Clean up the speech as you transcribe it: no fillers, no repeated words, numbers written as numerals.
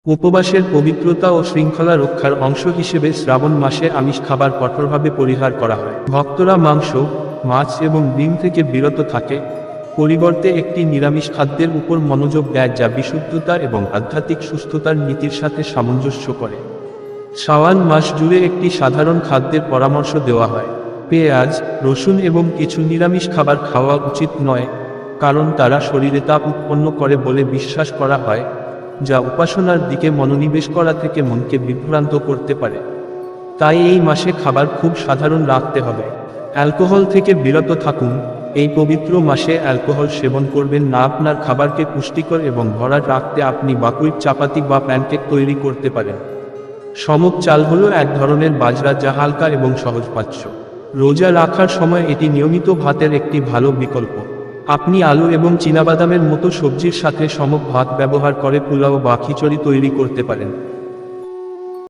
উপবাসের পবিত্রতা ও শৃঙ্খলা রক্ষার অংশ হিসেবে শ্রাবণ মাসে আমিষ খাবার কঠোরভাবে পরিহার করা হয়। ভক্তরা মাংস, মাছ এবং ডিম থেকে বিরত থাকে, পরিবর্তে একটি নিরামিষ খাদ্যের উপর মনোযোগ দেয় যা বিশুদ্ধতা এবং আধ্যাত্মিক সুস্থতার নীতির সাথে সামঞ্জস্য করে। শাওয়াল মাস জুড়ে একটি সাধারণ খাদ্যের পরামর্শ দেওয়া হয়। পেঁয়াজ, রসুন এবং কিছু নিরামিষ খাবার খাওয়া উচিত নয়, কারণ তারা শরীরে তাপ উৎপন্ন করে বলে বিশ্বাস করা হয়, যা উপাসনার দিকে মনোনিবেশ করা থেকে মনকে বিভ্রান্ত করতে পারে। তাই এই মাসে খাবার খুব সাধারণ রাখতে হবে। অ্যালকোহল থেকে বিরত থাকুন। এই পবিত্র মাসে অ্যালকোহল সেবন করবেন না। আপনার খাবারকে পুষ্টিকর এবং ভরাট রাখতে আপনি বাকুইট চাপাতি বা প্যানকেক তৈরি করতে পারেন। সমুক চাল হলো এক ধরনের বাজরা যা হালকা এবং সহজপাচ্য। রোজা রাখার সময় এটি নিয়মিত ভাতের একটি ভালো বিকল্প। আপনি আলু এবং চীনাবাদামের মতো সবজির সাথে সমক ভাত ব্যবহার করে পোলাও বা খিচুড়ি তৈরি করতে পারেন।